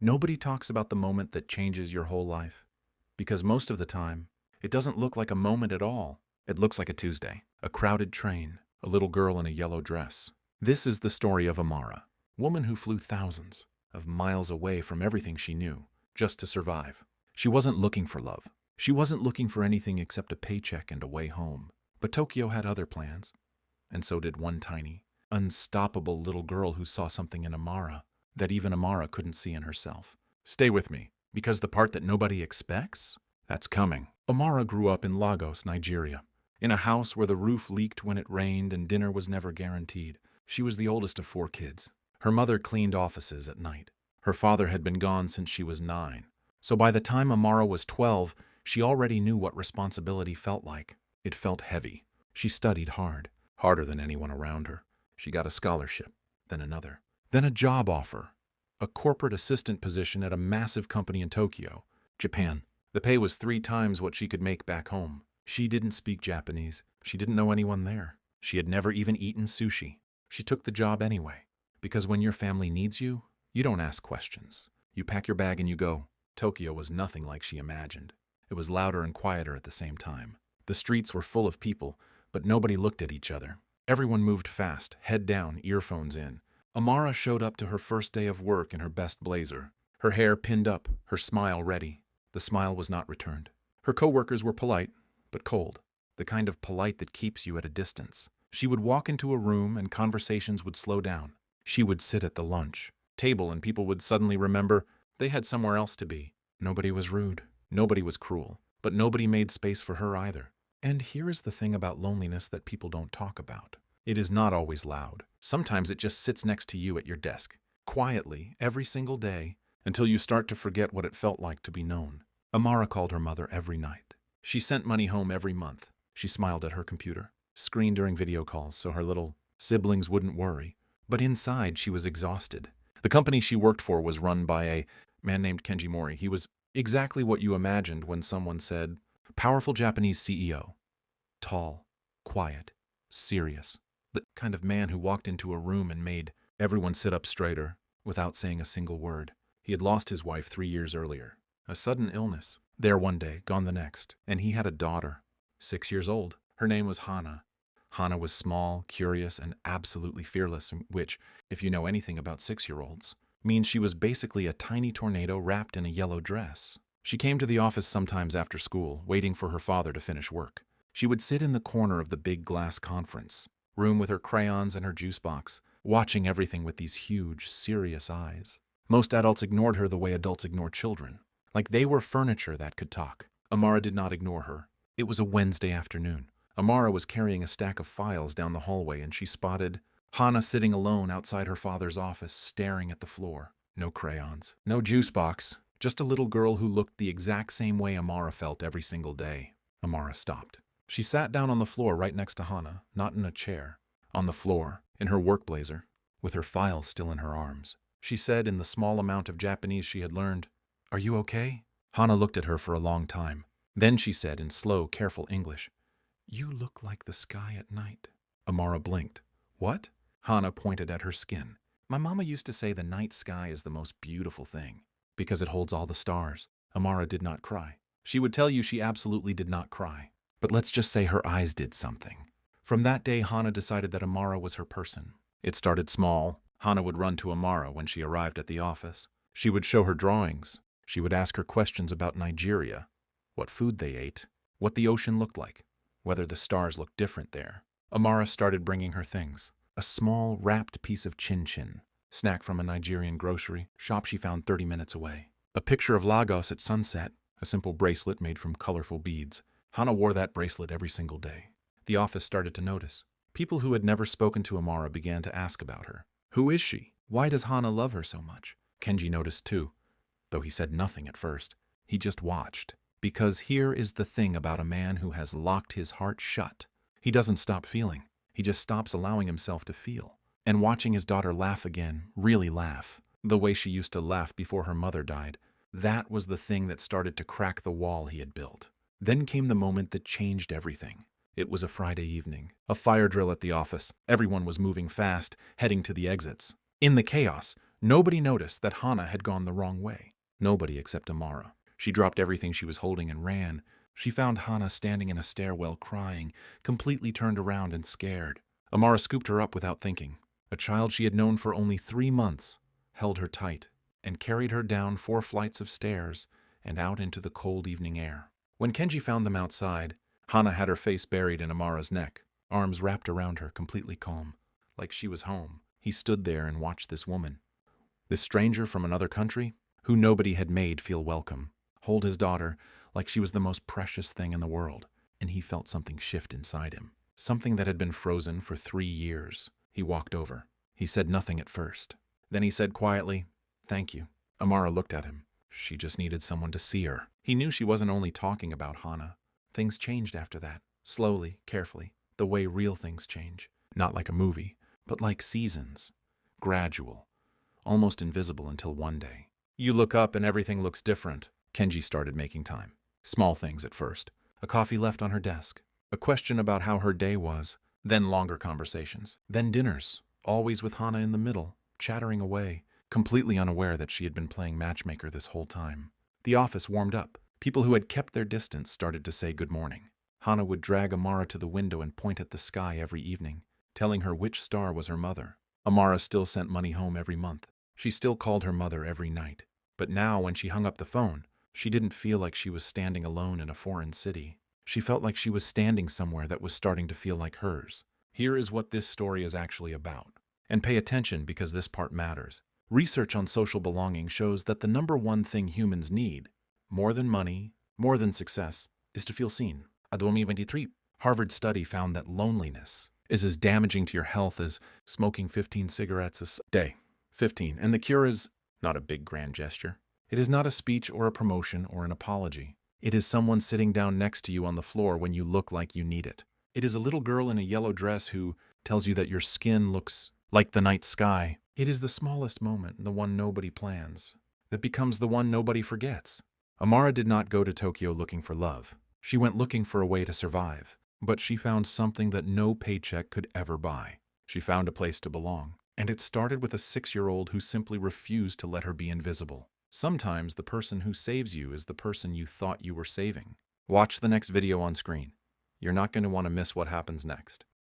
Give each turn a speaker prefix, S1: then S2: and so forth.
S1: Nobody talks about the moment that changes your whole life. Because most of the time, it doesn't look like a moment at all. It looks like a Tuesday, a crowded train, a little girl in a yellow dress. This is the story of Amara, woman who flew thousands of miles away from everything she knew, just to survive. She wasn't looking for love. She wasn't looking for anything except a paycheck and a way home. But Tokyo had other plans, and so did one tiny, unstoppable little girl who saw something in Amara that even Amara couldn't see in herself. Stay with me, because the part that nobody expects, that's coming. Amara grew up in Lagos, Nigeria, in a house where the roof leaked when it rained and dinner was never guaranteed. She was the oldest of 4 kids. Her mother cleaned offices at night. Her father had been gone since she was 9. So by the time Amara was 12, she already knew what responsibility felt like. It felt heavy. She studied hard, harder than anyone around her. She got a scholarship, then another, then a job offer, a corporate assistant position at a massive company in Tokyo, Japan. The pay was 3 times what she could make back home. She didn't speak Japanese. She didn't know anyone there. She had never even eaten sushi. She took the job anyway, because when your family needs you, you don't ask questions. You pack your bag and you go. Tokyo was nothing like she imagined. It was louder and quieter at the same time. The streets were full of people, but nobody looked at each other. Everyone moved fast, head down, earphones in. Amara showed up to her first day of work in her best blazer, her hair pinned up, her smile ready. The smile was not returned. Her coworkers were polite, but cold, the kind of polite that keeps you at a distance. She would walk into a room and conversations would slow down. She would sit at the lunch table and people would suddenly remember they had somewhere else to be. Nobody was rude. Nobody was cruel. But nobody made space for her either. And here is the thing about loneliness that people don't talk about. It is not always loud. Sometimes it just sits next to you at your desk, quietly, every single day, until you start to forget what it felt like to be known. Amara called her mother every night. She sent money home every month. She smiled at her computer, screened during video calls so her little siblings wouldn't worry. But inside, she was exhausted. The company she worked for was run by a man named Kenji Mori. He was exactly what you imagined when someone said, powerful Japanese CEO. Tall, quiet, serious. The kind of man who walked into a room and made everyone sit up straighter without saying a single word. He had lost his wife 3 years earlier. A sudden illness. There one day, gone the next. And he had a daughter, 6 years old. Her name was Hana. Hana was small, curious, and absolutely fearless, which, if you know anything about 6-year-olds, means she was basically a tiny tornado wrapped in a yellow dress. She came to the office sometimes after school, waiting for her father to finish work. She would sit in the corner of the big glass conference room with her crayons and her juice box, watching everything with these huge, serious eyes. Most adults ignored her the way adults ignore children, like they were furniture that could talk. Amara did not ignore her. It was a Wednesday afternoon. Amara was carrying a stack of files down the hallway and she spotted Hana sitting alone outside her father's office, staring at the floor. No crayons, no juice box, just a little girl who looked the exact same way Amara felt every single day. Amara stopped. She sat down on the floor right next to Hana, not in a chair. On the floor, in her work blazer, with her files still in her arms. She said in the small amount of Japanese she had learned, "Are you okay?" Hana looked at her for a long time. Then she said in slow, careful English, "You look like the sky at night." Amara blinked. "What?" Hana pointed at her skin. "My mama used to say the night sky is the most beautiful thing, because it holds all the stars." Amara did not cry. She would tell you she absolutely did not cry. But let's just say her eyes did something. From that day, Hana decided that Amara was her person. It started small. Hana would run to Amara when she arrived at the office. She would show her drawings. She would ask her questions about Nigeria, what food they ate, what the ocean looked like, whether the stars looked different there. Amara started bringing her things. A small, wrapped piece of chin-chin, snack from a Nigerian grocery shop she found 30 minutes away. A picture of Lagos at sunset, a simple bracelet made from colorful beads. Hana wore that bracelet every single day. The office started to notice. People who had never spoken to Amara began to ask about her. Who is she? Why does Hana love her so much? Kenji noticed too, though he said nothing at first. He just watched. Because here is the thing about a man who has locked his heart shut. He doesn't stop feeling. He just stops allowing himself to feel. And watching his daughter laugh again, really laugh, the way she used to laugh before her mother died, that was the thing that started to crack the wall he had built. Then came the moment that changed everything. It was a Friday evening, a fire drill at the office. Everyone was moving fast, heading to the exits. In the chaos, Nobody noticed that Hana had gone the wrong way. Nobody except Amara. She dropped everything she was holding and ran. She found Hana standing in a stairwell crying, completely turned around and scared. Amara scooped her up without thinking. A child she had known for only 3 months held her tight and carried her down 4 flights of stairs and out into the cold evening air. When Kenji found them outside, Hana had her face buried in Amara's neck, arms wrapped around her, completely calm, like she was home. He stood there and watched this woman, this stranger from another country, who nobody had made feel welcome, hold his daughter like she was the most precious thing in the world, and he felt something shift inside him, something that had been frozen for 3 years. He walked over. He said nothing at first. Then he said quietly, "Thank you." Amara looked at him. She just needed someone to see her. He knew she wasn't only talking about Hana. Things changed after that, slowly, carefully, the way real things change. Not like a movie, but like seasons. Gradual, almost invisible until one day. You look up and everything looks different. Kenji started making time. Small things at first. A coffee left on her desk. A question about how her day was. Then longer conversations. Then dinners, always with Hana in the middle, chattering away, completely unaware that she had been playing matchmaker this whole time. The office warmed up. People who had kept their distance started to say good morning. Hana would drag Amara to the window and point at the sky every evening, telling her which star was her mother. Amara still sent money home every month. She still called her mother every night. But now, when she hung up the phone, she didn't feel like she was standing alone in a foreign city. She felt like she was standing somewhere that was starting to feel like hers. Here is what this story is actually about. And pay attention because this part matters. Research on social belonging shows that the #1 thing humans need, more than money, more than success, is to feel seen. A 2023 Harvard study found that loneliness is as damaging to your health as smoking 15 cigarettes a day. 15. And the cure is not a big grand gesture. It is not a speech or a promotion or an apology. It is someone sitting down next to you on the floor when you look like you need it. It is a little girl in a yellow dress who tells you that your skin looks like the night sky. It is the smallest moment, the one nobody plans, that becomes the one nobody forgets. Amara did not go to Tokyo looking for love. She went looking for a way to survive. But she found something that no paycheck could ever buy. She found a place to belong. And it started with a 6-year-old who simply refused to let her be invisible. Sometimes the person who saves you is the person you thought you were saving. Watch the next video on screen. You're not going to want to miss what happens next.